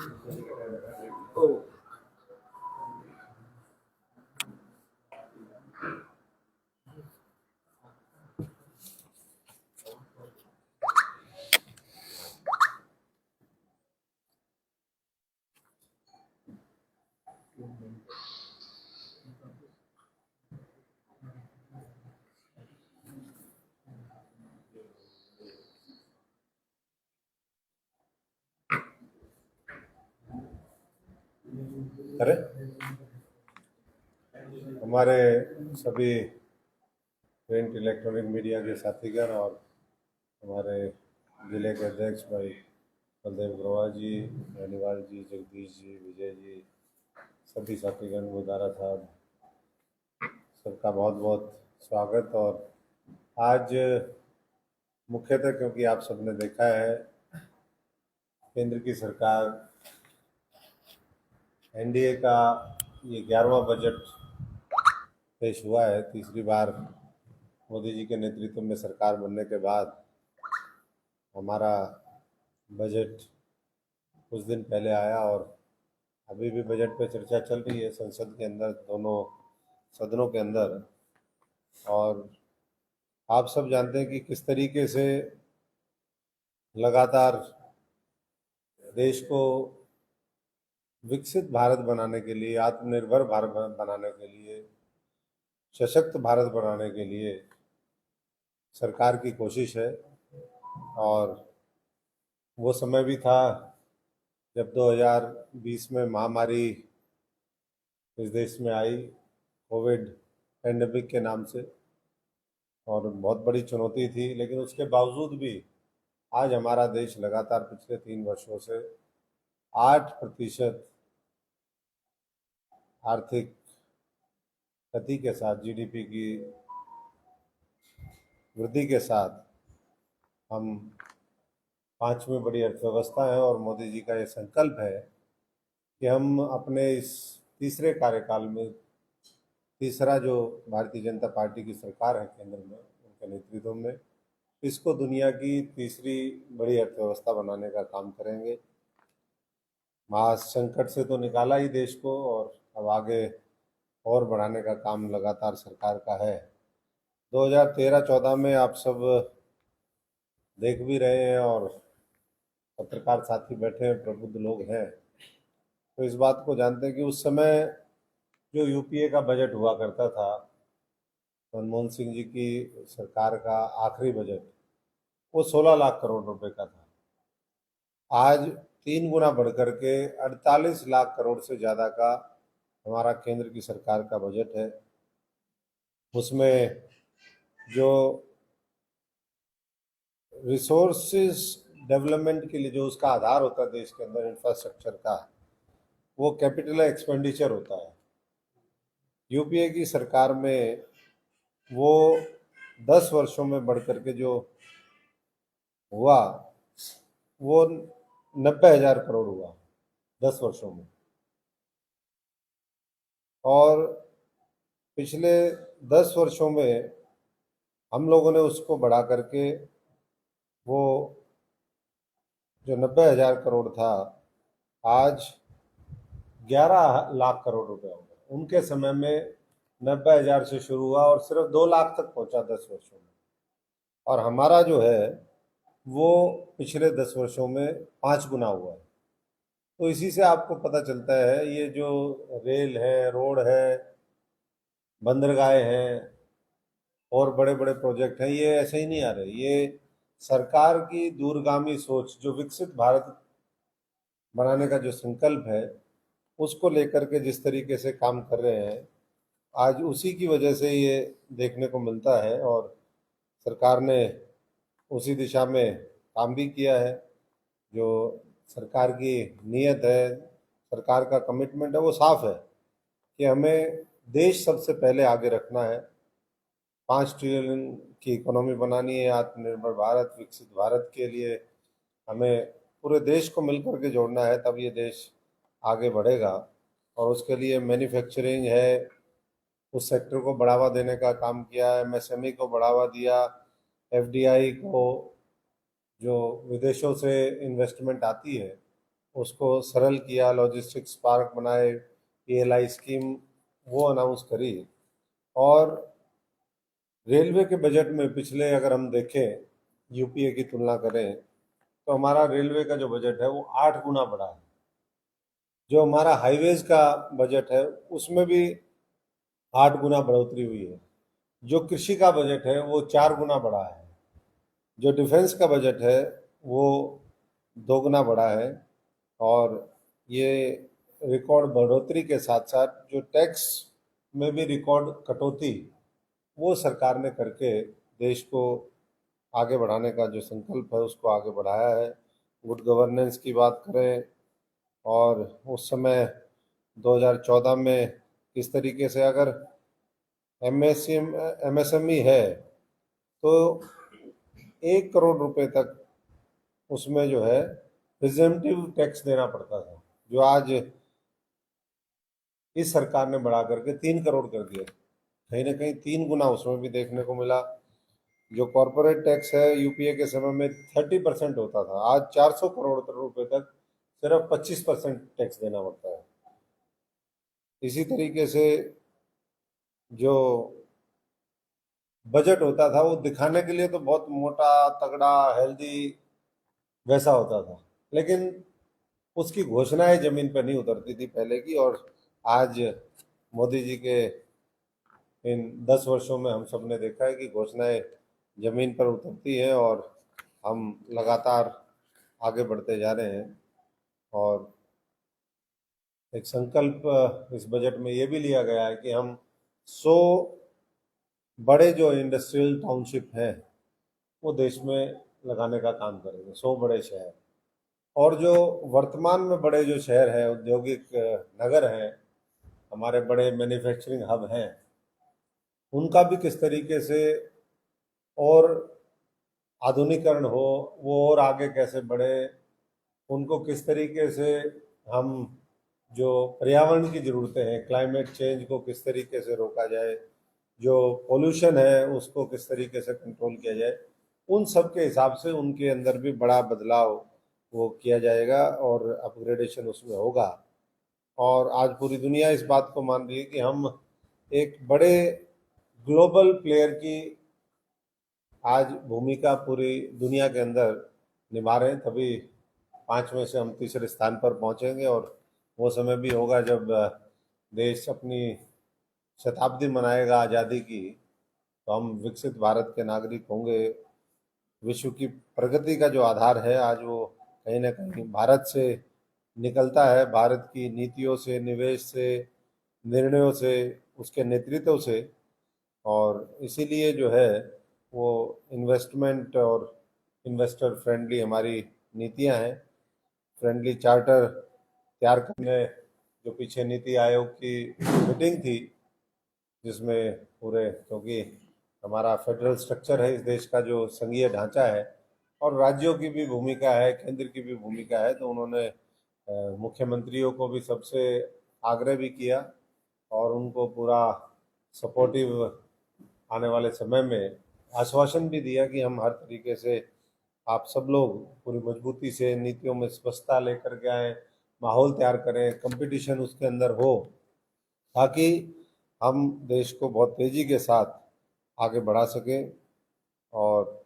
Oh. अरे हमारे सभी प्रिंट इलेक्ट्रॉनिक मीडिया के साथीगण और हमारे जिले के अध्यक्ष भाई बलदेव ग्रोवर जी, रानीवाल जी, जगदीश जी, विजय जी, सभी साथीगण, गुजारा साहब, सबका बहुत बहुत स्वागत। और आज मुख्यतः क्योंकि आप सबने देखा है केंद्र की सरकार एनडीए का ये 11वां बजट पेश हुआ है। तीसरी बार मोदी जी के नेतृत्व में सरकार बनने के बाद हमारा बजट कुछ दिन पहले आया और अभी भी बजट पे चर्चा चल रही है संसद के अंदर, दोनों सदनों के अंदर। और आप सब जानते हैं कि किस तरीके से लगातार देश को विकसित भारत बनाने के लिए, आत्मनिर्भर भारत बनाने के लिए, सशक्त भारत बनाने के लिए सरकार की कोशिश है। और वो समय भी था जब 2020 में महामारी इस देश में आई, कोविड पेंडेमिक के नाम से, और बहुत बड़ी चुनौती थी। लेकिन उसके बावजूद भी आज हमारा देश लगातार पिछले 3 वर्षों से 8% आर्थिक गति के साथ, जीडीपी की वृद्धि के साथ हम 5वीं बड़ी अर्थव्यवस्था है। और मोदी जी का ये संकल्प है कि हम अपने इस तीसरे कार्यकाल में, तीसरा जो भारतीय जनता पार्टी की सरकार है केंद्र में, उनके नेतृत्व में, इसको दुनिया की तीसरी बड़ी अर्थव्यवस्था बनाने का काम करेंगे। महासंकट से तो निकाला ही देश को, और अब आगे और बढ़ाने का काम लगातार सरकार का है। 2013-14 में आप सब देख भी रहे हैं और पत्रकार साथी बैठे हैं, प्रबुद्ध लोग हैं, तो इस बात को जानते हैं कि उस समय जो यूपीए का बजट हुआ करता था, मनमोहन सिंह जी की सरकार का आखिरी बजट, वो 16 लाख करोड़ रुपए का था। आज 3 गुना बढ़कर के 48 लाख करोड़ से ज़्यादा का हमारा केंद्र की सरकार का बजट है। उसमें जो रिसोर्सेज डेवलपमेंट के लिए जो उसका आधार होता है देश के अंदर, इंफ्रास्ट्रक्चर का, वो कैपिटल एक्सपेंडिचर होता है। यूपीए की सरकार में वो 10 वर्षों में बढ़कर के जो हुआ, वो 90,000 करोड़ हुआ 10 वर्षों में। और पिछले 10 वर्षों में हम लोगों ने उसको बढ़ा करके वो जो 90,000 करोड़ था, आज 11 लाख करोड़ रुपए हो गए। उनके समय में 90,000 से शुरू हुआ और सिर्फ 2 लाख तक पहुंचा 10 वर्षों में। और हमारा जो है वो पिछले 10 वर्षों में 5 गुना हुआ है। तो इसी से आपको पता चलता है ये जो रेल है, रोड है, बंदरगाहें हैं और बड़े बड़े प्रोजेक्ट हैं, ये ऐसे ही नहीं आ रहे। ये सरकार की दूरगामी सोच, जो विकसित भारत बनाने का जो संकल्प है, उसको लेकर के जिस तरीके से काम कर रहे हैं, आज उसी की वजह से ये देखने को मिलता है। और सरकार ने उसी दिशा में काम भी किया है। जो सरकार की नीयत है, सरकार का कमिटमेंट है, वो साफ है कि हमें देश सबसे पहले आगे रखना है। 5 ट्रिलियन की इकोनॉमी बनानी है, आत्मनिर्भर भारत, विकसित भारत के लिए हमें पूरे देश को मिलकर के जोड़ना है, तब ये देश आगे बढ़ेगा। और उसके लिए मैन्युफैक्चरिंग है, उस सेक्टर को बढ़ावा देने का काम किया है, एमएसएमई को बढ़ावा दिया, एफडीआई को, जो विदेशों से इन्वेस्टमेंट आती है उसको सरल किया, लॉजिस्टिक्स पार्क बनाए, PLI स्कीम वो अनाउंस करी। और रेलवे के बजट में पिछले अगर हम देखें, UPA की तुलना करें, तो हमारा रेलवे का जो बजट है वो 8 गुना बढ़ा है। जो हमारा हाईवेज का बजट है उसमें भी 8 गुना बढ़ोतरी हुई है। जो कृषि का बजट है वो 4 गुना बढ़ा है। जो डिफेंस का बजट है वो 2 गुना बढ़ा है। और ये रिकॉर्ड बढ़ोतरी के साथ साथ जो टैक्स में भी रिकॉर्ड कटौती वो सरकार ने करके देश को आगे बढ़ाने का जो संकल्प है उसको आगे बढ़ाया है। गुड गवर्नेंस की बात करें, और उस समय 2014 में किस तरीके से अगर MSME है तो 1 करोड़ रुपए तक उसमें जो है प्रिजेंटिव टैक्स देना पड़ता था, जो आज इस सरकार ने बढ़ा करके 3 करोड़ कर दिया। कहीं ना कहीं 3 गुना उसमें भी देखने को मिला। जो कॉरपोरेट टैक्स है UPA के समय में 30% होता था, आज 400 करोड़ रुपए तक सिर्फ 25% टैक्स देना पड़ता है। इसी तरीके से जो बजट होता था वो दिखाने के लिए तो बहुत मोटा तगड़ा हेल्दी वैसा होता था, लेकिन उसकी घोषणाएं जमीन पर नहीं उतरती थी पहले की। और आज मोदी जी के इन 10 वर्षों में हम सब ने देखा है कि घोषणाएं जमीन पर उतरती है और हम लगातार आगे बढ़ते जा रहे हैं। और एक संकल्प इस बजट में ये भी लिया गया है कि हम 100 बड़े जो इंडस्ट्रियल टाउनशिप हैं वो देश में लगाने का काम करेंगे, 100 बड़े शहर। और जो वर्तमान में बड़े जो शहर हैं, औद्योगिक नगर हैं, हमारे बड़े मैन्युफैक्चरिंग हब हैं, उनका भी किस तरीके से और आधुनिकरण हो, वो और आगे कैसे बढ़े, उनको किस तरीके से हम जो पर्यावरण की ज़रूरतें हैं, क्लाइमेट चेंज को किस तरीके से रोका जाए, जो पोल्यूशन है उसको किस तरीके से कंट्रोल किया जाए, उन सब के हिसाब से उनके अंदर भी बड़ा बदलाव वो किया जाएगा और अपग्रेडेशन उसमें होगा। और आज पूरी दुनिया इस बात को मान रही है कि हम एक बड़े ग्लोबल प्लेयर की आज भूमिका पूरी दुनिया के अंदर निभा रहे हैं। तभी 5 में से हम तीसरे स्थान पर पहुंचेंगे। और वो समय भी होगा जब देश अपनी शताब्दी मनाएगा आज़ादी की, तो हम विकसित भारत के नागरिक होंगे। विश्व की प्रगति का जो आधार है आज वो कहीं ना कहीं भारत से निकलता है, भारत की नीतियों से, निवेश से, निर्णयों से, उसके नेतृत्व से। और इसीलिए जो है वो इन्वेस्टमेंट और इन्वेस्टर फ्रेंडली हमारी नीतियां हैं। फ्रेंडली चार्टर तैयार करने जो पीछे नीति आयोग की मीटिंग थी, जिसमें पूरे, क्योंकि हमारा फेडरल स्ट्रक्चर है इस देश का, जो संघीय ढांचा है, और राज्यों की भी भूमिका है, केंद्र की भी भूमिका है, तो उन्होंने मुख्यमंत्रियों को भी सबसे आग्रह भी किया और उनको पूरा सपोर्टिव आने वाले समय में आश्वासन भी दिया कि हम हर तरीके से, आप सब लोग पूरी मजबूती से नीतियों में स्पष्टता लेकर के आए, माहौल तैयार करें, कंपटीशन उसके अंदर हो, ताकि हम देश को बहुत तेज़ी के साथ आगे बढ़ा सकें। और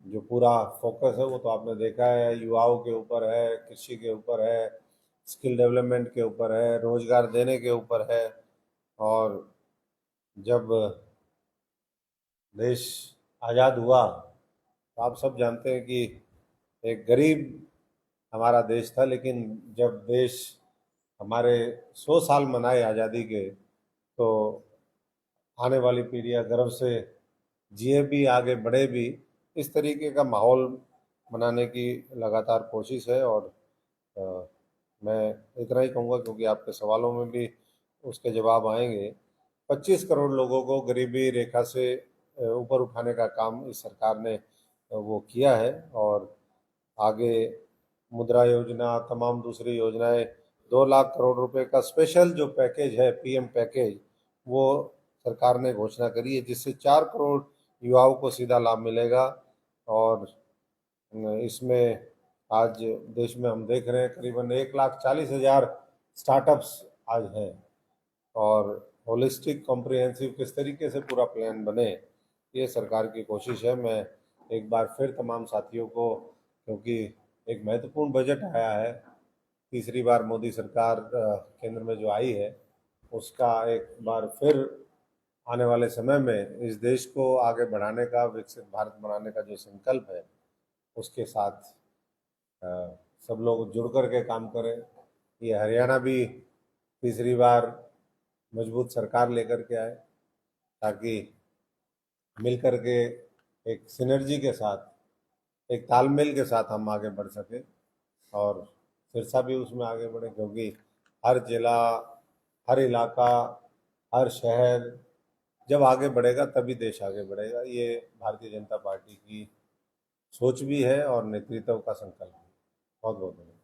जो पूरा फोकस है वो तो आपने देखा है, युवाओं के ऊपर है, कृषि के ऊपर है, स्किल डेवलपमेंट के ऊपर है, रोजगार देने के ऊपर है। और जब देश आज़ाद हुआ तो आप सब जानते हैं कि एक गरीब हमारा देश था, लेकिन जब देश हमारे 100 साल मनाए आज़ादी के, तो आने वाली पीढ़ियां गर्व से जिए भी, आगे बढ़े भी, इस तरीके का माहौल बनाने की लगातार कोशिश है। और अ, मैं इतना ही कहूँगा, क्योंकि आपके सवालों में भी उसके जवाब आएंगे। 25 करोड़ लोगों को गरीबी रेखा से ऊपर उठाने का काम इस सरकार ने वो किया है। और आगे मुद्रा योजना, तमाम दूसरी योजनाएं, 2 लाख करोड़ रुपए का स्पेशल जो पैकेज है, PM पैकेज, वो सरकार ने घोषणा करी है, जिससे 4 करोड़ युवाओं को सीधा लाभ मिलेगा। और इसमें आज देश में हम देख रहे हैं करीबन 1,40,000 स्टार्टअप्स आज हैं। और होलिस्टिक कॉम्प्रिहेंसिव किस तरीके से पूरा प्लान बने, ये सरकार की कोशिश है। मैं एक बार फिर तमाम साथियों को, क्योंकि एक महत्वपूर्ण बजट आया है, तीसरी बार मोदी सरकार केंद्र में जो आई है, उसका एक बार फिर आने वाले समय में इस देश को आगे बढ़ाने का, विकसित भारत बनाने का जो संकल्प है, उसके साथ सब लोग जुड़ कर के काम करें। ये हरियाणा भी तीसरी बार मजबूत सरकार लेकर के आए, ताकि मिल कर के एक सिनर्जी के साथ, एक तालमेल के साथ हम आगे बढ़ सकें और सिरसा भी उसमें आगे बढ़े। क्योंकि हर जिला, हर इलाका, हर शहर जब आगे बढ़ेगा तभी देश आगे बढ़ेगा। ये भारतीय जनता पार्टी की सोच भी है और नेतृत्व का संकल्प है। बहुत बहुत धन्यवाद।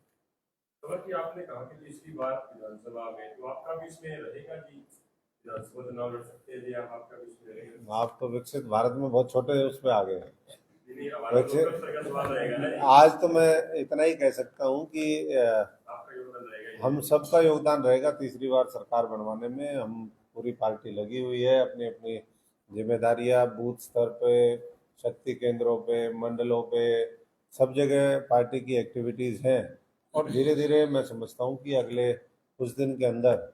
खबर कि आपने कहा कि पिछली बार विधानसभा में तो आपका भी इसमें रहेगा कि विधानसभा चुनाव लड़ सकते हैं, या आपका भी इसमें रहेगा? आप तो विकसित भारत में बहुत छोटे उस पर आ गए हैं। नहीं, हमारा लोकल स्तर का सवाल रहेगा ना। आज तो मैं इतना ही कह सकता हूँ कि आपका योगदान रहेगा, हम सबका योगदान रहेगा तीसरी बार सरकार बनवाने में। हम पूरी पार्टी लगी हुई है, अपनी अपनी जिम्मेदारियां बूथ स्तर पे, शक्ति केंद्रों पे, मंडलों पे, सब जगह पार्टी की एक्टिविटीज़ हैं। और धीरे धीरे मैं समझता हूँ कि अगले कुछ दिन के अंदर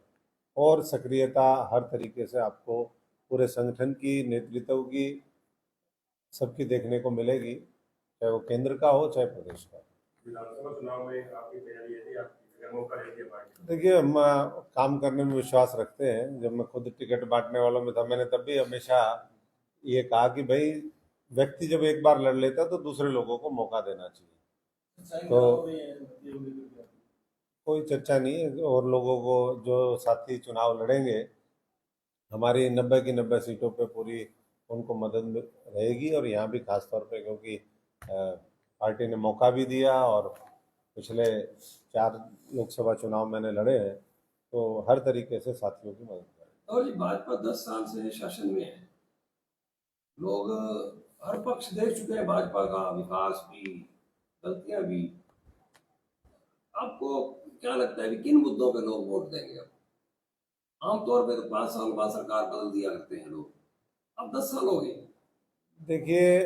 और सक्रियता हर तरीके से आपको पूरे संगठन की, नेतृत्व की, सबकी देखने को मिलेगी, चाहे वो केंद्र का हो चाहे प्रदेश का। विधानसभा चुनाव में आपकी तैयारी है, आपकी अगर मौका देती है पार्टी? देखिए, हम काम करने में विश्वास रखते हैं। जब मैं खुद टिकट बांटने वालों में था, मैंने तब भी हमेशा ये कहा कि भाई, व्यक्ति जब एक बार लड़ लेता तो दूसरे लोगों को मौका देना चाहिए। तो कोई चर्चा नहीं है। और लोगों को, जो साथी चुनाव लड़ेंगे, हमारी 90 की 90 सीटों पे पूरी उनको मदद रहेगी। और यहाँ भी खास तौर पे, क्योंकि पार्टी ने मौका भी दिया और पिछले 4 लोकसभा चुनाव मैंने लड़े हैं, तो हर तरीके से साथियों की मदद करें। और जी, भाजपा 10 साल से शासन में है, लोग हर पक्ष देख चुके हैं भाजपा का, विकास भी, गलतियां भी। आपको क्या लगता है कि किन मुद्दों पे लोग वोट देंगे? अब आमतौर पे तो 5 साल बाद सरकार बदल दिया करते हैं लोग, अब 10 साल हो गए। देखिए,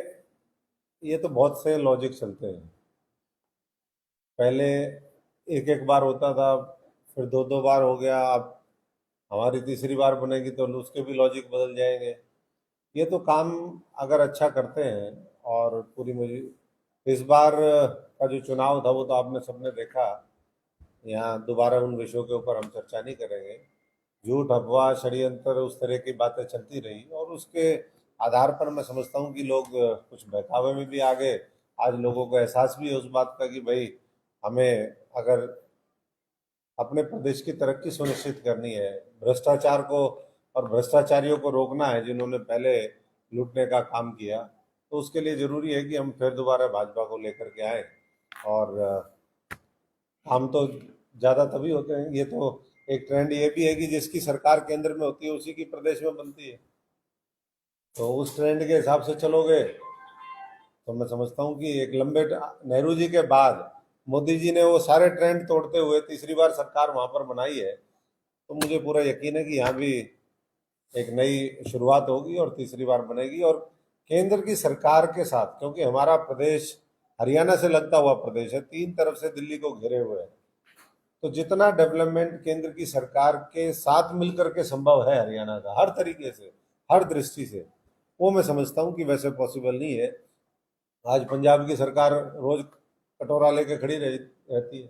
ये तो बहुत से लॉजिक चलते हैं। पहले एक एक बार होता था, फिर 2 2 बार हो गया, अब हमारी तीसरी बार बनेगी तो उसके भी लॉजिक बदल जाएंगे। ये तो काम अगर अच्छा करते हैं और पूरी मुझे, इस बार का जो चुनाव था वो तो आपने सबने देखा। यहाँ दोबारा उन विषयों के ऊपर हम चर्चा नहीं करेंगे। झूठ, अफवाह, षड्यंत्र, उस तरह की बातें चलती रही और उसके आधार पर मैं समझता हूँ कि लोग कुछ बहकावे में भी आ गए। आज लोगों को एहसास भी है उस बात का कि भाई, हमें अगर अपने प्रदेश की तरक्की सुनिश्चित करनी है, भ्रष्टाचार को और भ्रष्टाचारियों को रोकना है जिन्होंने पहले लूटने का काम किया, तो उसके लिए ज़रूरी है कि हम फिर दोबारा भाजपा को लेकर के आए। और हम तो ज़्यादा तभी होते हैं, ये तो एक ट्रेंड ये भी है कि जिसकी सरकार केंद्र में होती है उसी की प्रदेश में बनती है। तो उस ट्रेंड के हिसाब से चलोगे तो मैं समझता हूँ कि एक लंबे नेहरू जी के बाद मोदी जी ने वो सारे ट्रेंड तोड़ते हुए तीसरी बार सरकार वहां पर बनाई है। तो मुझे पूरा यकीन है कि यहाँ भी एक नई शुरुआत होगी और तीसरी बार बनेगी। और केंद्र की सरकार के साथ, क्योंकि हमारा प्रदेश हरियाणा से लगता हुआ प्रदेश है, 3 तरफ से दिल्ली को घेरे हुए है, तो जितना डेवलपमेंट केंद्र की सरकार के साथ मिलकर के संभव है हरियाणा का, हर तरीके से, हर दृष्टि से, वो मैं समझता हूँ कि वैसे पॉसिबल नहीं है। आज पंजाब की सरकार रोज कटोरा लेके खड़ी रहती है,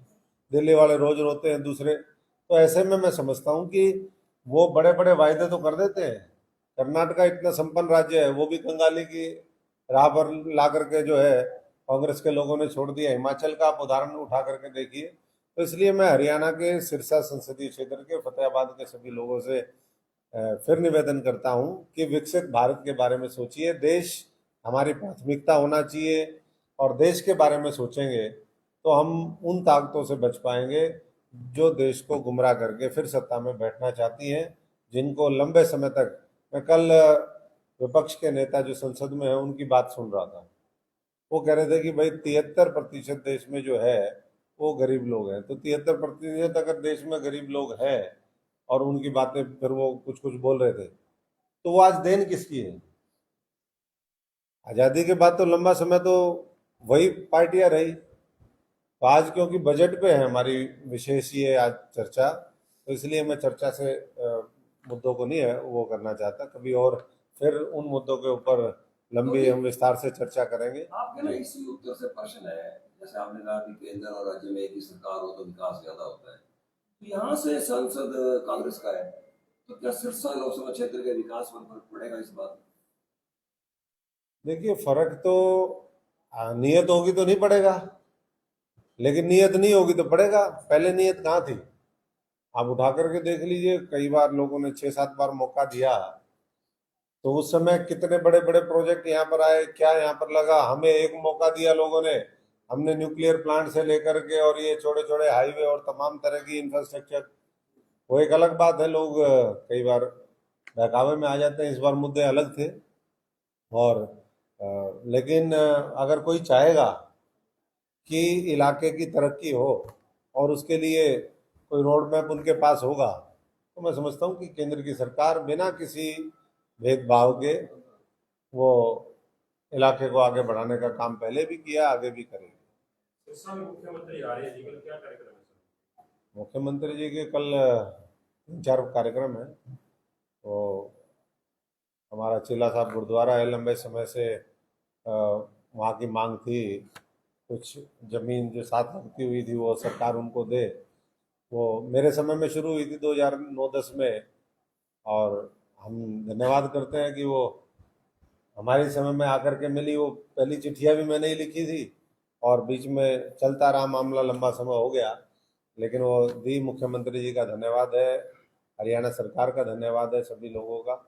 दिल्ली वाले रोज रोते हैं दूसरे। तो ऐसे में मैं समझता हूँ कि वो बड़े बड़े वायदे तो कर देते हैं। कर्नाटका इतना संपन्न राज्य है, वो भी कंगाली की राह पर ला करके जो है कांग्रेस के लोगों ने छोड़ दिया। हिमाचल का आप उदाहरण उठा करके देखिए। तो इसलिए मैं हरियाणा के सिरसा संसदीय क्षेत्र के फतेहाबाद के सभी लोगों से फिर निवेदन करता हूं कि विकसित भारत के बारे में सोचिए। देश हमारी प्राथमिकता होना चाहिए और देश के बारे में सोचेंगे तो हम उन ताकतों से बच पाएंगे जो देश को गुमराह करके फिर सत्ता में बैठना चाहती हैं, जिनको लंबे समय तक, मैं कल विपक्ष के नेता जो संसद में है उनकी बात सुन रहा था, वो कह रहे थे कि भाई 73% देश में जो है वो गरीब लोग हैं, तो 73% अगर देश में गरीब लोग हैं और उनकी बातें फिर वो कुछ कुछ बोल रहे थे, तो वो आज देन किसकी है? आज़ादी के बाद तो लंबा समय तो वही पार्टियां रही। तो आज क्योंकि बजट पे है हमारी विशेष ये आज चर्चा, तो इसलिए मैं चर्चा से मुद्दों को नहीं है वो करना चाहता। कभी और फिर उन मुद्दों के ऊपर लंबी हम विस्तार से चर्चा करेंगे। आपके ना इसी उत्तर से प्रश्न है, जैसे आपने कहा कि केंद्र और राज्य में एक ही सरकार हो तो विकास ज्यादा होता है, तो यहाँ से संसद कांग्रेस का है, तो क्या सिरसा लोकसभा क्षेत्र के विकास पर फर्क पड़ेगा इस बात? देखिए, फर्क तो नीयत होगी तो नहीं पड़ेगा, लेकिन नीयत नहीं होगी तो पड़ेगा। पहले नीयत कहाँ थी? आप उठा करके देख लीजिए, कई बार लोगों ने 6-7 बार मौका दिया, तो उस समय कितने बड़े बड़े प्रोजेक्ट यहाँ पर आए, क्या यहाँ पर लगा। हमें एक मौका दिया लोगों ने, हमने न्यूक्लियर प्लांट से लेकर के और ये छोटे छोटे हाईवे और तमाम तरह की इंफ्रास्ट्रक्चर, वो एक अलग बात है। लोग कई बार बहकावे में आ जाते हैं, इस बार मुद्दे अलग थे। और लेकिन अगर कोई चाहेगा कि इलाके की तरक्की हो और उसके लिए कोई रोड मैप उनके पास होगा, तो मैं समझता हूँ कि केंद्र की सरकार बिना किसी भेदभाव के वो इलाके को आगे बढ़ाने का काम पहले भी किया, आगे भी करेगी। सिरसा में मुख्यमंत्री आ रहे हैं जी, कल क्या कार्यक्रम है सर? मुख्यमंत्री जी के कल 3-4 कार्यक्रम है। तो हमारा चीला साहब गुरुद्वारा है, लंबे समय से वहाँ की मांग थी, कुछ जमीन जो साथ लगती हुई थी वो सरकार उनको दे। वो मेरे समय में शुरू हुई थी 2009-10 में, और हम धन्यवाद करते हैं कि वो हमारे समय में आकर के मिली। वो पहली चिट्ठियाँ भी मैंने ही लिखी थी और बीच में चलता रहा मामला, लंबा समय हो गया, लेकिन वो दी। मुख्यमंत्री जी का धन्यवाद है, हरियाणा सरकार का धन्यवाद है, सभी लोगों का।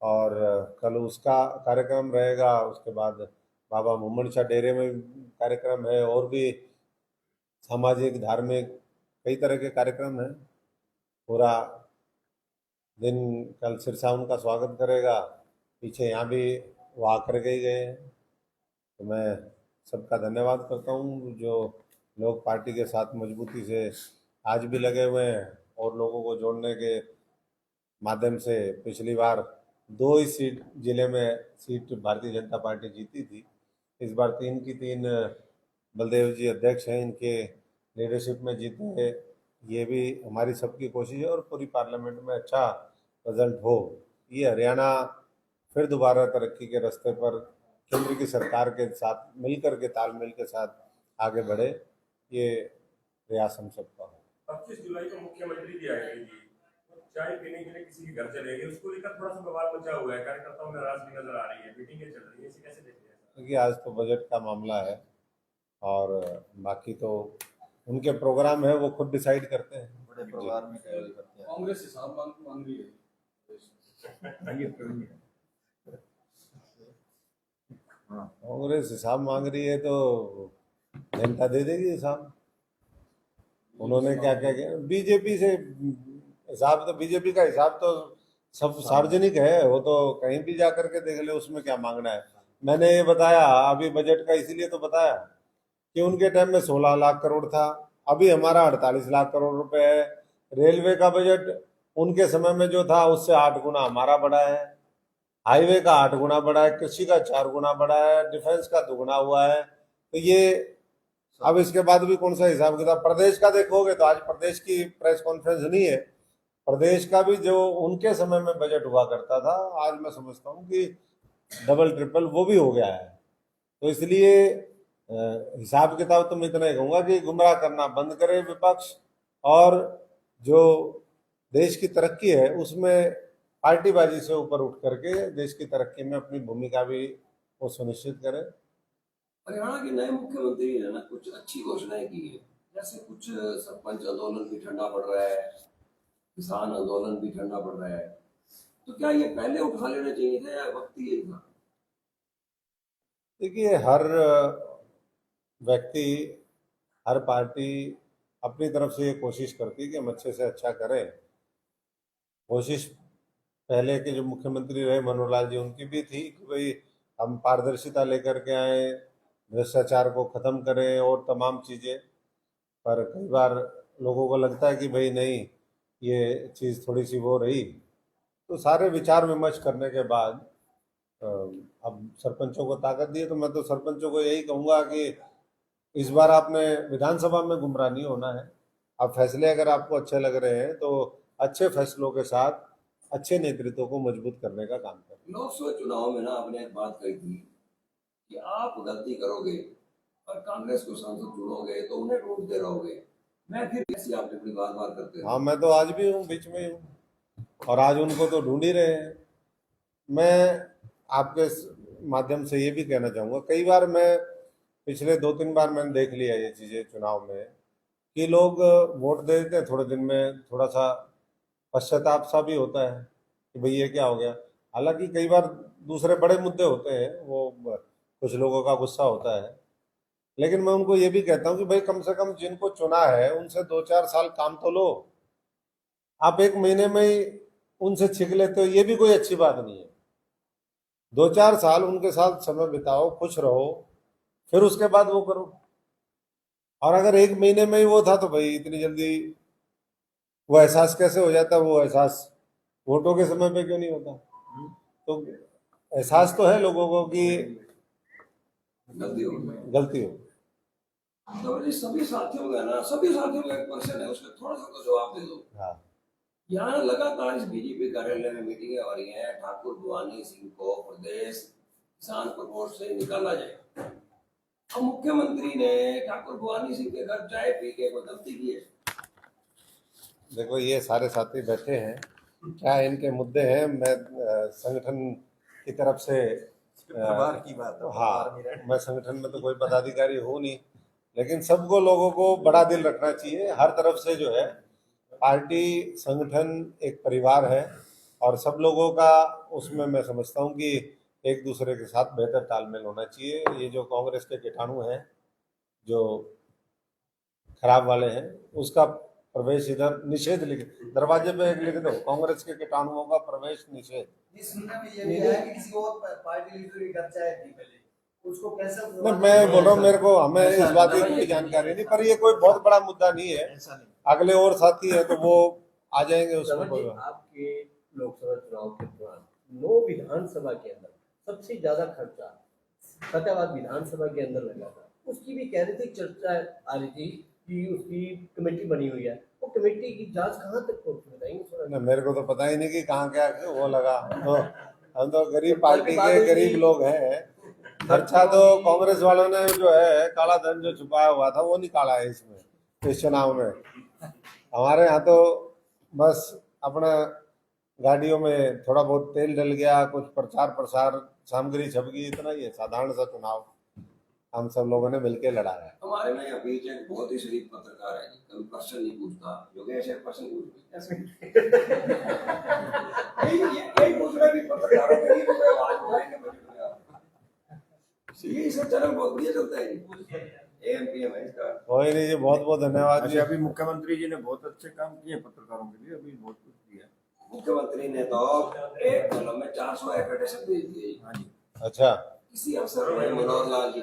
और कल उसका कार्यक्रम रहेगा। उसके बाद बाबा मोहम्मद शाह डेरे में कार्यक्रम है, और भी सामाजिक धार्मिक कई तरह के कार्यक्रम हैं। पूरा दिन कल सिरसा उनका स्वागत करेगा। पीछे यहाँ भी वो आकर के ही गए हैं। तो मैं सबका धन्यवाद करता हूँ जो लोग पार्टी के साथ मजबूती से आज भी लगे हुए हैं और लोगों को जोड़ने के माध्यम से। पिछली बार 2 ही सीट जिले में सीट भारतीय जनता पार्टी जीती थी, इस बार 3 की 3 बलदेव जी अध्यक्ष हैं, इनके लीडरशिप में जीते हैं। ये भी हमारी सबकी कोशिश है और पूरी पार्लियामेंट में अच्छा रिजल्ट हो। ये हरियाणा फिर दोबारा तरक्की के रास्ते पर केंद्र की सरकार के साथ मिलकर के तालमेल के साथ आगे बढ़े, ये प्रयास हम सबका हो। 25 जुलाई को मुख्यमंत्री जी आएंगे जी, तो चाय पीने के लिए किसी के घर चले गए, उसको लेकर थोड़ा सा बवाल मचा हुआ है, कार्यकर्ताओं में नाराजगी नजर आ रही है, मीटिंगें चल रही है, इसे कैसे देखते हैं? क्योंकि आज तो बजट का मामला है और बाकी तो उनके प्रोग्राम है, वो खुद डिसाइड करते हैं। बड़े परिवार में कई करते हैं। कांग्रेस हिसाब मांग रही है। कांग्रेस हिसाब मांग रही है तो जनता दे देगी हिसाब। उन्होंने क्या क्या किया बीजेपी से हिसाब, तो बीजेपी का हिसाब तो सब सार्वजनिक है, वो तो कहीं भी जा करके देख ले, उसमें क्या मांगना है। मैंने ये बताया अभी बजट का, इसीलिए तो बताया कि उनके टाइम में 16 लाख करोड़ था, अभी हमारा 48 लाख करोड़ रुपए है। रेलवे का बजट उनके समय में जो था उससे 8 गुना हमारा बढ़ा है, हाईवे का 8 गुना बढ़ा है, कृषि का 4 गुना बढ़ा है, डिफेंस का 2 गुना हुआ है। तो ये अब इसके बाद भी कौन सा हिसाब किताब। प्रदेश का देखोगे तो आज प्रदेश की प्रेस कॉन्फ्रेंस नहीं है, प्रदेश का भी जो उनके समय में बजट हुआ करता था, आज मैं समझता हूँ कि डबल ट्रिपल वो भी हो गया है। तो इसलिए हिसाब किताब तो मैं इतना ही कहूँगा कि गुमराह करना बंद करे विपक्ष, और जो देश की तरक्की है उसमें पार्टीबाजी से ऊपर उठ करके देश की तरक्की में अपनी भूमिका भी वो सुनिश्चित करे। हरियाणा के नए मुख्यमंत्री ने ना कुछ अच्छी घोषणाएं की है, जैसे कुछ सरपंच आंदोलन भी ठंडा पड़ रहा है, किसान आंदोलन भी ठंडा पड़ रहा है, तो क्या ये पहले उठा लेना चाहिए था या वक्त ही यही था? देखिए, हर व्यक्ति, हर पार्टी अपनी तरफ से ये कोशिश करती है कि हम अच्छे से अच्छा करें। कोशिश पहले के जो मुख्यमंत्री रहे मनोहर लाल जी, उनकी भी थी कि भाई हम पारदर्शिता लेकर के आए, भ्रष्टाचार को ख़त्म करें और तमाम चीज़ें। पर कई बार लोगों को लगता है कि भाई नहीं, ये चीज़ थोड़ी सी वो रही। तो सारे विचार विमर्श करने के बाद अब सरपंचों को ताकत दी है, तो मैं तो सरपंचों को यही कहूँगा कि इस बार आपने विधानसभा में गुमराह नहीं होना है। आप फैसले अगर आपको अच्छे लग रहे हैं तो अच्छे फैसलों के साथ अच्छे नेतृत्व को मजबूत करने का काम करें। लोकसभा चुनाव में ना आपने एक बात कही थी कि आप गलती करोगे और कांग्रेस को सांसद चुनोगे तो उन्हें ढूंढते रहोगे। मैं फिर ऐसी आपने अपनी बार बार करते रहे। हाँ, मैं तो आज भी हूँ, बीच में ही हूँ, और आज उनको तो ढूंढ ही रहे हैं। मैं आपके माध्यम से ये भी कहना चाहूँगा, कई बार मैं पिछले 2-3 बार मैंने देख लिया ये चीज़ें चुनाव में कि लोग वोट दे देते हैं, थोड़े दिन में थोड़ा सा पश्चाताप सा भी होता है कि भाई ये क्या हो गया। हालांकि कई बार दूसरे बड़े मुद्दे होते हैं, वो कुछ लोगों का गुस्सा होता है, लेकिन मैं उनको ये भी कहता हूँ कि भाई कम से कम जिनको चुना है उनसे 2-4 साल काम तो लो। आप 1 महीने में ही उनसे छिक लेते हो, ये भी कोई अच्छी बात नहीं है। 2-4 साल उनके साथ समय बिताओ, खुश रहो, फिर उसके बाद वो करो। और अगर 1 महीने में ही वो था तो भाई इतनी जल्दी वो एहसास कैसे हो जाता? वो एहसास वोटों के समय पे क्यों नहीं होता? तो एहसास तो है लोगों को कि गलती हो गई। गलती हो। तो ये सभी साथियों का ना, सभी साथियों का एक क्वेश्चन है, उसका थोड़ा सा तो जवाब दे दो। हाँ, यहाँ लगातार इस बीजेपी कार्यालय में मीटिंगें हो रही हैं, ठाकुर भवानी सिंह को प्रदेश किसान प्रकोष्ठ से निकाला जाए। अब मुख्यमंत्री ने ठाकुर भवानी सिंह के घर चाय पी के कोई गलती की है? देखो ये सारे साथी बैठे हैं, क्या इनके मुद्दे हैं? मैं संगठन की तरफ से परिवार की बात है, हाँ, परिवार में रहना। मैं संगठन में तो कोई पदाधिकारी हूँ नहीं, लेकिन सबको लोगों को बड़ा दिल रखना चाहिए। हर तरफ से जो है पार्टी संगठन एक परिवार है, और सब लोगों का उसमें मैं समझता हूँ कि एक दूसरे के साथ बेहतर तालमेल होना चाहिए। ये जो कांग्रेस के कीटाणु हैं, जो खराब वाले हैं, उसका प्रवेश इधर निषेध लिख, दरवाजे पे एक लिख दो, कांग्रेस के कीटाणुओं का प्रवेश निषेध। सुनने में ये भी आया कि किसी और पार्टी लीडर के घर चाय पी पहले, उसको कैसे? नहीं, मैं बोल रहा हूँ, मेरे को हमें इस बात की कोई जानकारी नहीं, पर ये कोई बहुत बड़ा मुद्दा नहीं है। ऐसा नहीं। अगले और साथी है तो वो आ जाएंगे उसमें। समझ लीजिए, आपके लोकसभा चुनाव के दौरान 9 विधानसभा के अंदर सबसे ज्यादा खर्चा फतेहाबाद विधानसभा के अंदर लगा था। उसकी भी कह रही थी, चर्चा आ रही थी कि उसकी कमेटी बनी हुई है। वो कमेटी की जांच कहाँ तक पहुंची, बताएंगे थोड़ा? नहीं, मेरे को तो पता ही नहीं कि कहाँ क्या वो लगा। तो हम तो गरीब पार्टी के गरीब लोग हैं। खर्चा तो कांग्रेस वालों ने जो है काला धन जो छुपाया हुआ था वो निकाला है इसमें, इस चुनाव में। हमारे यहाँ तो बस अपना गाड़ियों में थोड़ा बहुत तेल डल गया, कुछ प्रचार प्रसार सामग्री छप गई, इतना ही है। साधारण सा चुनाव हम सब लोगों ने मिलकर लड़ा है। हमारे में यहाँ बीच एक बहुत ही शरीफ पत्रकार है, कभी क्वेश्चन नहीं पूछता। योगेश एक क्वेश्चन पूछ यही पूछ रहा है कि पत्रकारों के लिए कोई आवाज उठाएंगे बजट में आप? ये इसका चैनल बहुत बढ़िया चलता है, AMPM है इसका। कोई नहीं जी, बहुत बहुत धन्यवाद जी। अच्छा, अभी मुख्यमंत्री जी ने बहुत अच्छे काम किए पत्रकारों के लिए, अभी बहुत कुछ किया। मुख्यमंत्री ने तो एक कॉलम में 400 एप्लीकेशन भेज दिए। हाँ जी। अच्छा, किसी अवसर में मनोहर लाल जी